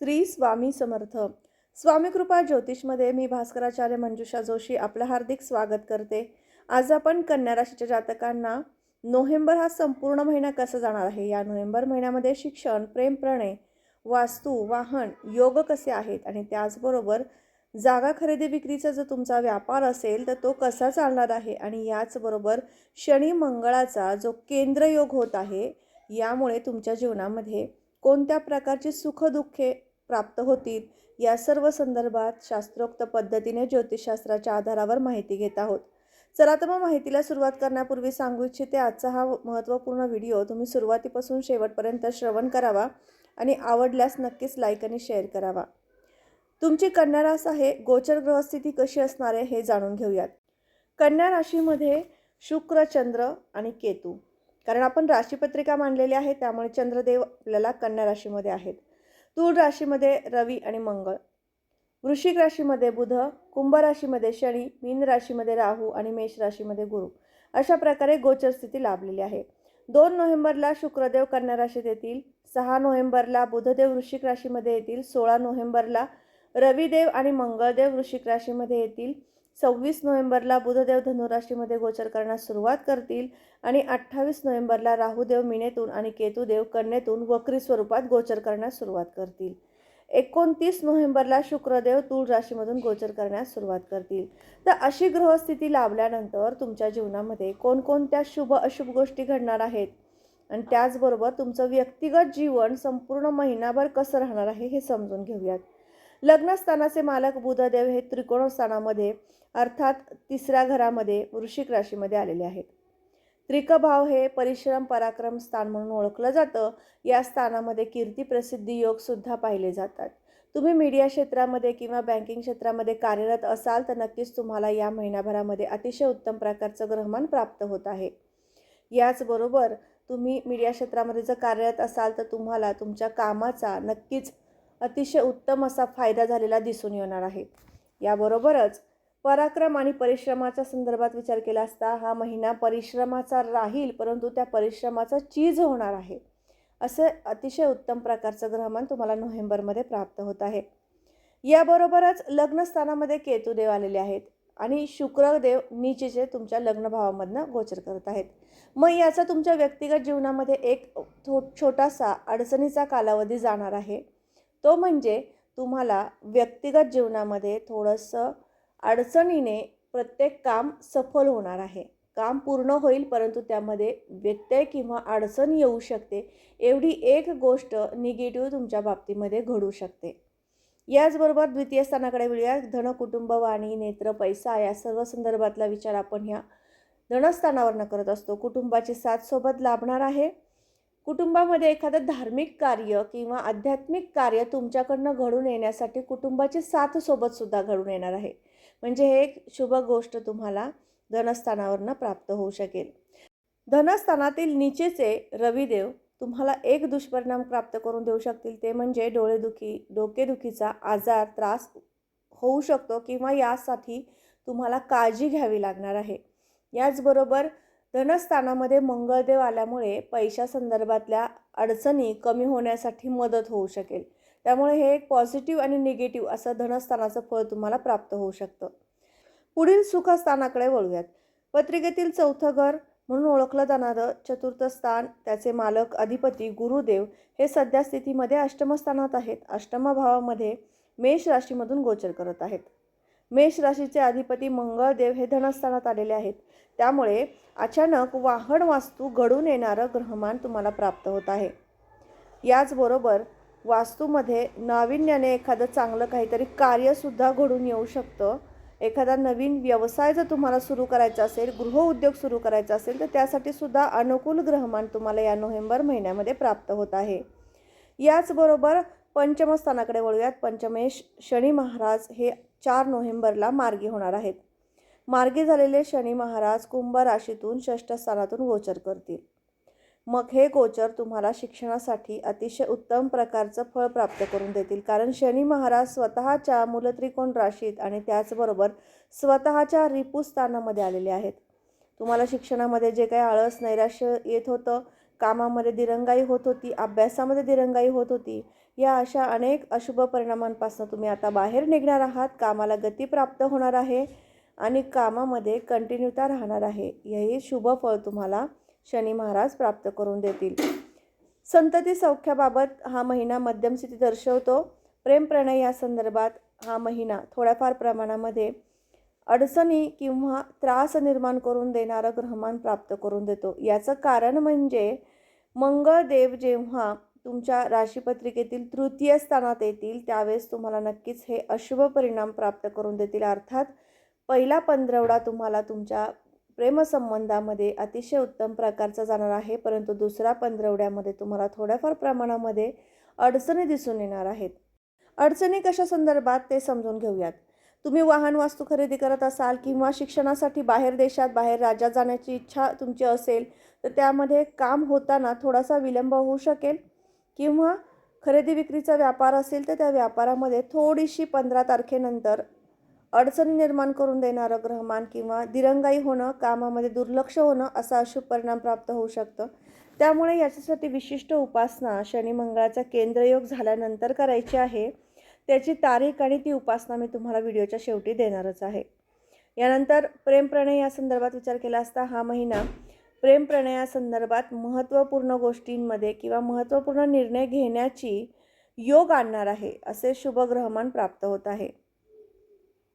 श्री स्वामी समर्थ. स्वामी कृपा ज्योतिषमध्ये मी भास्कराचार्य मंजुषा जोशी आपलं हार्दिक स्वागत करते. आज आपण कन्या राशीच्या जातकांना नोव्हेंबर हा संपूर्ण महिना कसा जाणार आहे, या नोव्हेंबर महिन्यामध्ये शिक्षण, प्रेम, प्रणय, वास्तू, वाहन, योग कसे आहेत आणि त्याचबरोबर जागा खरेदी विक्रीचा जो तुमचा व्यापार असेल तर तो कसा चालणार आहे आणि याचबरोबर शनी मंगळाचा जो केंद्रयोग होत आहे, यामुळे तुमच्या जीवनामध्ये कोणत्या प्रकारची सुखदुःखे प्राप्त होतील, या सर्व संदर्भात शास्त्रोक्त पद्धतीने ज्योतिषशास्त्राच्या आधारावर माहिती घेत आहोत. चला तर मग माहितीला सुरुवात करण्यापूर्वी सांगू इच्छिते, आजचा हा महत्त्वपूर्ण व्हिडिओ तुम्ही सुरुवातीपासून शेवटपर्यंत श्रवण करावा आणि आवडल्यास नक्कीच लाईक आणि शेअर करावा. तुमची कन्या रास आहे, गोचर ग्रहस्थिती कशी असणार आहे हे जाणून घेऊयात. कन्या राशीमध्ये शुक्र, चंद्र आणि केतू, कारण आपण राशीपत्रिका मांडलेली आहे त्यामुळे चंद्रदेव आपल्याला कन्या राशीमध्ये आहेत. तुळ राशीमध्ये रवी आणि मंगळ, वृश्चिक राशीमध्ये बुध, कुंभ राशीमध्ये शनी, मीन राशीमध्ये राहू आणि मेष राशीमध्ये गुरु, अशा प्रकारे गोचर स्थिती लाभलेली आहे. 2 नोव्हेंबरला शुक्रदेव कन्या राशीत येतील, 6 नोव्हेंबरला बुधदेव वृश्चिक राशीमध्ये येतील, 16 नोव्हेंबरला रविदेव आणि मंगळदेव वृश्चिक राशीमध्ये येतील, 26 नोव्हेंबरला बुधदेव धनु राशीमध्ये गोचर करण्यास सुरुवात करतील आणि 28 नोव्हेंबरला राहुदेव मीनेतून आणि केतुदेव कन्येतून वक्री स्वरूपात गोचर करण्यास सुरुवात करतील. 29 नोव्हेंबरला शुक्रदेव तुळ राशीमधून गोचर करण्यास सुरुवात करतील. तर अशी ग्रहस्थिती लाभल्यानंतर तुमच्या जीवनामध्ये कोणकोणत्या शुभ अशुभ गोष्टी घडणार आहेत आणि त्याचबरोबर तुमचं व्यक्तिगत जीवन संपूर्ण महिनाभर कसं राहणार आहे हे समजून घेऊयात. लग्नस्थानाचे मालक बुधदेव हे त्रिकोण स्थानामध्ये अर्थात 3ऱ्या घरामध्ये वृश्चिक राशीमध्ये आलेले आहेत. त्रिकभाव हे परिश्रम पराक्रम स्थान म्हणून ओळखलं जातं. या स्थानामध्ये कीर्ती प्रसिद्धी योग सुद्धा पाहिले जातात. तुम्ही मीडिया क्षेत्रामध्ये किंवा बँकिंग क्षेत्रामध्ये कार्यरत असाल तर नक्कीच तुम्हाला या महिनाभरामध्ये अतिशय उत्तम प्रकारचं ग्रहमान प्राप्त होत आहे. याचबरोबर तुम्ही मीडिया क्षेत्रामध्ये जर कार्यरत असाल तर तुम्हाला तुमच्या कामाचा नक्कीच अतिशय उत्तम असा फायदा झालेला दिसून येणार आहे. याबरोबरच पराक्रम आणि परिश्रमाच्या संदर्भात विचार केला असता हा महिना परिश्रमाचा राहील, परंतु त्या परिश्रमाचा चीज होणार आहे. असे अतिशय उत्तम प्रकारचं ग्रहमान तुम्हाला नोव्हेंबरमध्ये प्राप्त होत आहे. याबरोबरच लग्नस्थानामध्ये केतुदेव आलेले आहेत आणि शुक्रदेव नीचेचे तुमच्या लग्नभावामधनं गोचर करत आहेत. मग याचा तुमच्या व्यक्तिगत जीवनामध्ये एक छोटासा अडचणीचा कालावधी जाणार आहे. तो म्हणजे तुम्हाला व्यक्तिगत जीवनामध्ये थोडंसं अडचणीने प्रत्येक काम सफल होणार आहे. काम पूर्ण होईल परंतु त्यामध्ये व्यत्यय किंवा अडचण येऊ शकते. एवढी एक गोष्ट निगेटिव्ह तुमच्या बाबतीमध्ये घडू शकते. याचबरोबर द्वितीय स्थानाकडे वळूया. धन, कुटुंब, वाणी, नेत्र, पैसा या सर्व संदर्भातला विचार आपण ह्या धनस्थानावरनं करत असतो. कुटुंबाची साथ सोबत लाभणार आहे. कुटुंबामध्ये एखादं धार्मिक कार्य किंवा आध्यात्मिक कार्य तुमच्याकडनं घडून येण्यासाठी कुटुंबाची साथ सोबत सुद्धा घडून येणार आहे. म्हणजे हे एक शुभ गोष्ट तुम्हाला धनस्थानावरनं प्राप्त होऊ शकेल. धनस्थानातील नीचेचे रविदेव तुम्हाला एक दुष्परिणाम प्राप्त करून देऊ शकतील, ते म्हणजे डोळेदुखी, डोकेदुखीचा आजार, त्रास होऊ शकतो किंवा यासाठी तुम्हाला काळजी घ्यावी लागणार आहे. याचबरोबर धनस्थानामध्ये मंगळदेव आल्यामुळे पैशा संदर्भातल्या अडचणी कमी होण्यासाठी मदत होऊ शकेल. त्यामुळे हे एक पॉझिटिव्ह आणि निगेटिव्ह असं धनस्थानाचं फळ तुम्हाला प्राप्त होऊ शकतं. पुढील सुखस्थानाकडे वळूयात. पत्रिकेतील 4थं घर म्हणून ओळखलं जाणारं चतुर्थ स्थान, त्याचे मालक अधिपती गुरुदेव हे सध्या स्थितीमध्ये अष्टम स्थानात आहेत. अष्टम भावामध्ये मेष राशीमधून गोचर करत आहेत. मेष राशीचे अधिपती मंगळदेव हे धनस्थानात आलेले आहेत. त्यामुळे अचानक वाहन वास्तू घडून येणारं ग्रहमान तुम्हाला प्राप्त होत आहे. याचबरोबर वास्तूमध्ये नाविन्याने एखादं चांगलं काहीतरी कार्यसुद्धा घडून येऊ शकतं. एखादा नवीन व्यवसाय जर तुम्हाला सुरू करायचा असेल, गृहउद्योग सुरू करायचा असेल तर त्यासाठी सुद्धा अनुकूल ग्रहमान तुम्हाला या नोव्हेंबर महिन्यामध्ये प्राप्त होत आहे. याचबरोबर पंचम स्थानाकडे वळूयात. पंचमेश शनी महाराज हे 4 नोव्हेंबरला मार्गी होणार आहेत. मार्गी झालेले शनी महाराज कुंभ राशीतून 6ष्ठ स्थानातून गोचर करतील. मग हे गोचर तुम्हाला शिक्षणासाठी अतिशय उत्तम प्रकारचं फळ प्राप्त करून देतील, कारण शनी महाराज स्वतःच्या मूलत्रिकोण राशीत आणि त्याचबरोबर स्वतःच्या रिपुस्थानामध्ये आलेले आहेत. तुम्हाला शिक्षणामध्ये जे काही आळस नैराश्य येत होतं, कामामध्ये दिरंगाई होत होती, अभ्यासामध्ये दिरंगाई होत होती, या अशा अनेक अशुभ परिणामांपासून तुम्ही आता बाहेर निघणार आहात. कामाला गती प्राप्त होणार आहे आणि कामामध्ये कंटिन्यूता राहणार आहे. यही शुभ फळ तुम्हाला शनी महाराज प्राप्त करून देतील. संतती सौख्याबाबत हा महिना मध्यम स्थिती दर्शवतो. प्रेम प्रणय या संदर्भात हा महिना थोड्याफार प्रमाणामध्ये अडचणी किंवा त्रास निर्माण करून देणारं ग्रहमान प्राप्त करून देतो. याचं कारण म्हणजे मंगळदेव जेव्हा तुमच्या राशीपत्रिकेतील तृतीय स्थानात येतील त्यावेळेस तुम्हाला नक्कीच हे अशुभ परिणाम प्राप्त करून देतील. अर्थात पहिला पंधरवडा तुम्हाला तुमच्या प्रेमसंबंधामध्ये अतिशय उत्तम प्रकारचा जाणार आहे, परंतु दुसऱ्या पंधरवड्यामध्ये तुम्हाला थोड्याफार प्रमाणामध्ये अडचणी दिसून येणार आहेत. अडचणी कशा संदर्भात ते समजून घेऊयात. तुम्ही वाहन वास्तू खरेदी करत असाल किंवा शिक्षणासाठी बाहेर देशात बाहेर राज्यात जाण्याची इच्छा तुमची असेल तर त्यामध्ये काम होताना थोडासा विलंब होऊ शकेल. किंवा खरेदी विक्रीचा व्यापार असेल तर त्या व्यापारामध्ये थोडीशी 15 तारखेनंतर अडचणी निर्माण करून देणारं ग्रहमान किंवा दिरंगाई होणं, कामामध्ये दुर्लक्ष होणं असा अशुभ परिणाम प्राप्त होऊ शकतं. त्यामुळे याच्यासाठी विशिष्ट उपासना शनी मंगळाचा केंद्रयोग झाल्यानंतर करायची आहे. त्याची तारीख आणि ती उपासना मी तुम्हाला व्हिडिओच्या शेवटी देणारच आहे. यानंतर प्रेम प्रणय या संदर्भात विचार केला असता हा महिना प्रेम प्रणयासंदर्भात महत्त्वपूर्ण गोष्टींमध्ये किंवा महत्त्वपूर्ण निर्णय घेण्याची योग आणणार आहे असे शुभ ग्रहमान प्राप्त होत आहे.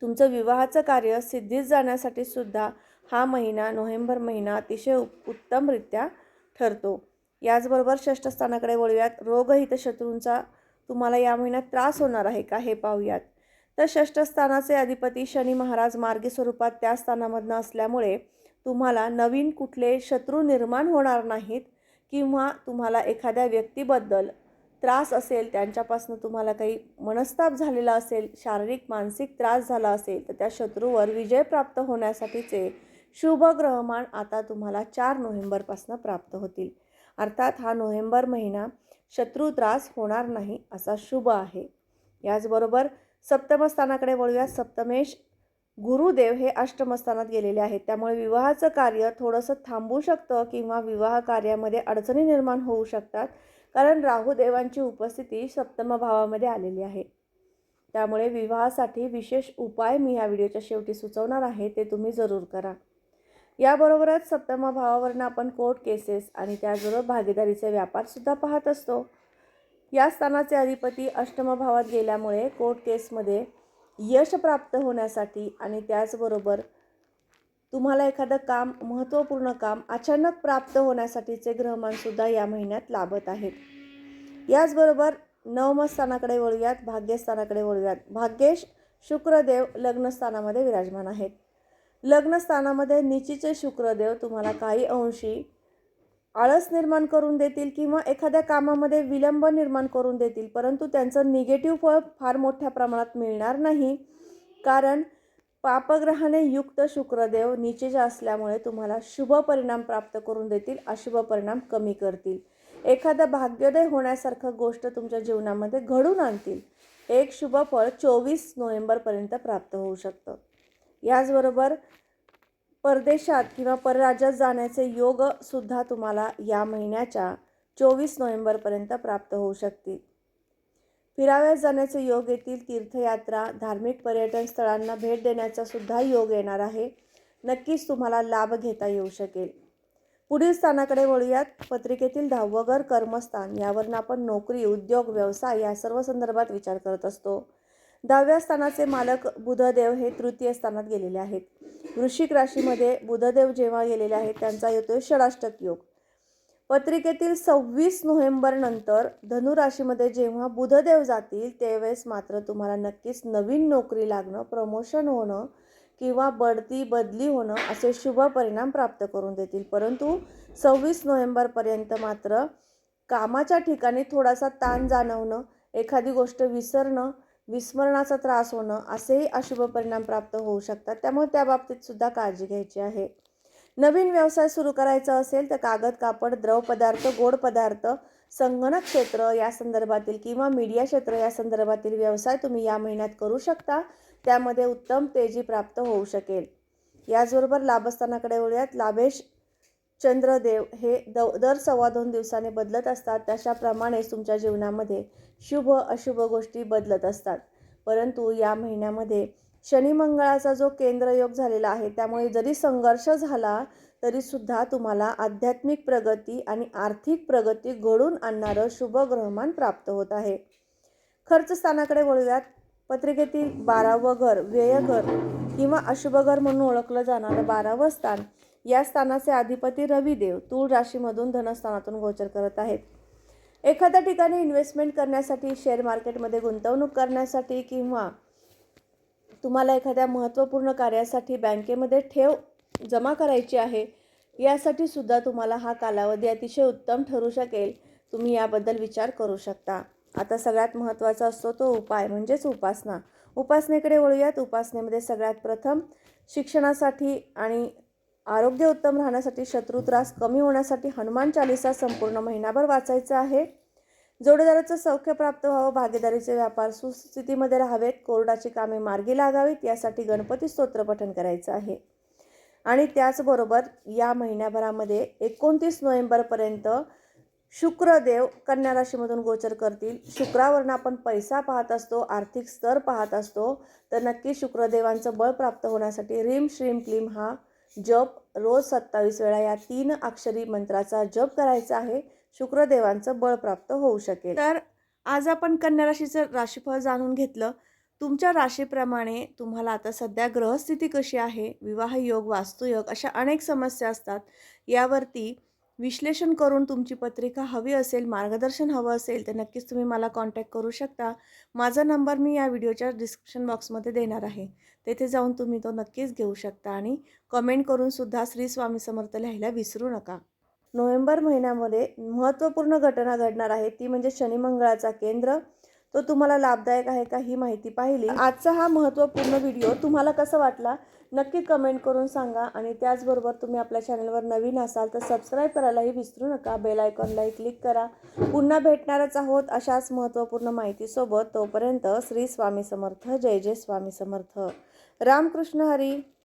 तुमचं विवाहाचं कार्य सिद्धीस जाण्यासाठी सुद्धा हा महिना नोव्हेंबर महिना अतिशय उत्तमरित्या ठरतो. याचबरोबर षष्ठ स्थानाकडे वळूयात. रोगहित शत्रूंचा तुम्हाला या महिन्यात त्रास होणार आहे का हे पाहूयात. तर षष्ठ स्थानाचे अधिपती शनी महाराज मार्गी स्वरूपात त्या स्थानामधनं असल्यामुळे तुम्हाला नवीन कुठले शत्रू निर्माण होणार नाहीत किंवा तुम्हाला एखाद्या व्यक्तीबद्दल त्रास असेल, त्यांच्यापासून तुम्हाला काही मनस्ताप झालेला असेल, शारीरिक मानसिक त्रास झाला असेल तर त्या शत्रूवर विजय प्राप्त होण्यासाठीचे शुभ ग्रहमान आता तुम्हाला 4 नोव्हेंबरपासून प्राप्त होतील. अर्थात हा नोव्हेंबर महिना शत्रू त्रास होणार नाही असा शुभ आहे. याचबरोबर सप्तम स्थानाकडे वळूया. सप्तमेश गुरुदेव हे अष्टम स्थानात गेलेले आहेत. त्यामुळे विवाहाचं कार्य थोडंसं थांबू शकतं किंवा विवाह कार्यामध्ये अडचणी निर्माण होऊ शकतात, कारण राहुदेवांची उपस्थिती सप्तम भावामध्ये आलेली आहे. त्यामुळे विवाहासाठी विशेष उपाय मी या व्हिडिओच्या शेवटी सुचवणार आहे, ते तुम्ही जरूर करा. याबरोबरच सप्तम भावावरून आपण कोर्ट केसेस आणि त्याचबरोबर भागीदारीचे व्यापारसुद्धा पाहत असतो. या स्थानाचे अधिपती अष्टम भावात गेल्यामुळे कोर्ट केसमध्ये यश प्राप्त होण्यासाठी आणि त्याचबरोबर तुम्हाला एखादं काम, महत्त्वपूर्ण काम अचानक प्राप्त होण्यासाठीचे ग्रहमानसुद्धा या महिन्यात लाभत आहेत. याचबरोबर नवम स्थानाकडे वळूयात, भाग्यस्थानाकडे वळूयात. भाग्येश शुक्रदेव लग्नस्थानामध्ये विराजमान आहेत. लग्नस्थानामध्ये निचीचे शुक्रदेव तुम्हाला काही अंशी आळस निर्माण करून देतील किंवा एखाद्या कामामध्ये विलंब निर्माण करून देतील, परंतु त्यांचं निगेटिव्ह फळ फार मोठ्या प्रमाणात मिळणार नाही, कारण पापग्रहाने युक्त शुक्रदेव नीचेचे असल्यामुळे तुम्हाला शुभ परिणाम प्राप्त करून देतील, अशुभ परिणाम कमी करतील. एखादा भाग्योदय होण्यासारखं गोष्ट तुमच्या जीवनामध्ये घडून आणतील. एक शुभ फळ 24 नोव्हेंबरपर्यंत प्राप्त होऊ शकतं. याचबरोबर परदेशात किंवा परराज्यात जाण्याचे योग सुद्धा तुम्हाला या महिन्याच्या 24 नोव्हेंबरपर्यंत प्राप्त होऊ शकतील. फिराव्यात जाण्याचे योग येतील. तीर्थयात्रा, धार्मिक पर्यटन स्थळांना भेट देण्याचा सुद्धा योग येणार आहे. नक्कीच तुम्हाला लाभ घेता येऊ शकेल. पुढील स्थानाकडे वळूयात. पत्रिकेतील 10वं घर कर्मस्थान, यावरून आपण नोकरी, उद्योग, व्यवसाय या सर्व संदर्भात विचार करत असतो. 10व्या स्थानाचे मालक बुधदेव हे तृतीय स्थानात गेलेले आहेत. वृश्चिक राशीमध्ये बुधदेव जेव्हा गेलेले आहेत त्यांचा येतोय षडाष्टक योग. पत्रिकेतील 26 नोव्हेंबर नंतर धनु राशीमध्ये जेव्हा बुधदेव जातील त्यावेळेस मात्र तुम्हाला नक्कीच नवीन नोकरी लागणं, प्रमोशन होणं किंवा बढती बदली होणं असे शुभ परिणाम प्राप्त करून देतील. परंतु 26 नोव्हेंबरपर्यंत मात्र कामाच्या ठिकाणी थोडासा ताण जाणवणं, एखादी गोष्ट विसरणं, विस्मरणाचा त्रास होणं असेही अशुभ परिणाम प्राप्त होऊ शकतात. त्यामुळे त्या बाबतीत सुद्धा काळजी घ्यायची आहे. नवीन व्यवसाय सुरू करायचा असेल तर कागद, कापड, द्रव पदार्थ, गोड पदार्थ, संगणक क्षेत्र या संदर्भातील किंवा मीडिया क्षेत्र या संदर्भातील व्यवसाय तुम्ही या महिन्यात करू शकता. त्यामध्ये उत्तम तेजी प्राप्त होऊ शकेल. याचबरोबर लाभस्थानाकडे वळूयात. लाभेश चंद्रदेव हे दर 2.25 दिवसाने बदलत असतात, तशाप्रमाणेच तुमच्या जीवनामध्ये शुभ अशुभ गोष्टी बदलत असतात. परंतु या महिन्यामध्ये शनी मंगळाचा जो केंद्रयोग झालेला आहे, त्यामुळे जरी संघर्ष झाला तरीसुद्धा तुम्हाला आध्यात्मिक प्रगती आणि आर्थिक प्रगती घडवून आणणारं शुभ ग्रहमान प्राप्त होत आहे. खर्च स्थानाकडे वळूयात. पत्रिकेतील 12वं घर व्ययघर किंवा अशुभ घर म्हणून ओळखलं जाणारं 12वं स्थान, या स्थानाचे अधिपती रविदेव तूळ राशीमधून धनस्थानातून गोचर करत आहेत. एखाद्या ठिकाणी इन्व्हेस्टमेंट करण्यासाठी, शेअर मार्केटमध्ये गुंतवणूक करण्यासाठी किंवा तुम्हाला एखाद्या महत्त्वपूर्ण कार्यासाठी बँकेमध्ये ठेव जमा करायची आहे, यासाठी सुद्धा तुम्हाला हा कालावधी अतिशय उत्तम ठरू शकेल. तुम्ही याबद्दल विचार करू शकता. आता सगळ्यात महत्त्वाचा असतो तो उपाय म्हणजेच उपासना. उपासनेकडे वळूयात. उपासनेमध्ये सगळ्यात प्रथम शिक्षणासाठी आणि आरोग्य उत्तम राहण्यासाठी, शत्रुत्रास कमी होण्यासाठी हनुमान चालीसा संपूर्ण महिनाभर वाचायचं आहे. जोडीदाराचं सौख्य प्राप्त व्हावं, भागीदारीचे व्यापार सुस्थितीमध्ये राहावेत, कोर्टाची कामे मार्गी लागावीत, यासाठी गणपती स्तोत्र पठण करायचं आहे. आणि त्याचबरोबर या महिन्याभरामध्ये 29 नोव्हेंबरपर्यंत शुक्रदेव कन्या राशीमधून गोचर करतील. शुक्रावरून आपण पैसा पाहत असतो, आर्थिक स्तर पाहत असतो, तर नक्की शुक्रदेवांचं बळ प्राप्त होण्यासाठी रीम श्रीम क्लीम हा जप रोज 27 वेळा या 3 अक्षरी मंत्राचा जप करायचा आहे. शुक्रदेवांचं बळ प्राप्त होऊ शकेल. तर आज आपण कन्या राशीचं राशीफळ जाणून घेतलं. तुमच्या राशीप्रमाणे तुम्हाला आता सध्या ग्रहस्थिती कशी आहे, विवाह योग, वास्तुयोग अशा अनेक समस्या असतात. यावरती विश्लेषण करून तुमची पत्रिका हवी असेल, मार्गदर्शन हवं असेल तर नक्कीच तुम्ही मला कॉन्टॅक्ट करू शकता. माझा नंबर मी या व्हिडिओच्या डिस्क्रिप्शन बॉक्समध्ये देणार आहे. तेथे जाऊन तुम्ही तो नक्कीच घेऊ शकता आणि कमेंट करून सुद्धा श्री स्वामी समर्थ लिहायला विसरू नका. नोव्हेंबर महिन्यामध्ये महत्त्वपूर्ण घटना घडणार आहे, ती म्हणजे शनी मंगळाचा केंद्र. तो तुम्हाला लाभदायक आहे का ही माहिती पाहिली. आजचा हा महत्त्वपूर्ण व्हिडिओ तुम्हाला कसा वाटला नक्की कमेंट करून सांगा. आणि त्याचबरोबर तुम्ही आपल्या चॅनलवर नवीन असाल तर सबस्क्राईब करायलाही विसरू नका. बेल आयकॉनलाही क्लिक करा. पुन्हा भेटणारच आहोत अशाच महत्त्वपूर्ण माहितीसोबत. तोपर्यंत श्री स्वामी समर्थ. जय जय स्वामी समर्थ. रामकृष्ण हरी.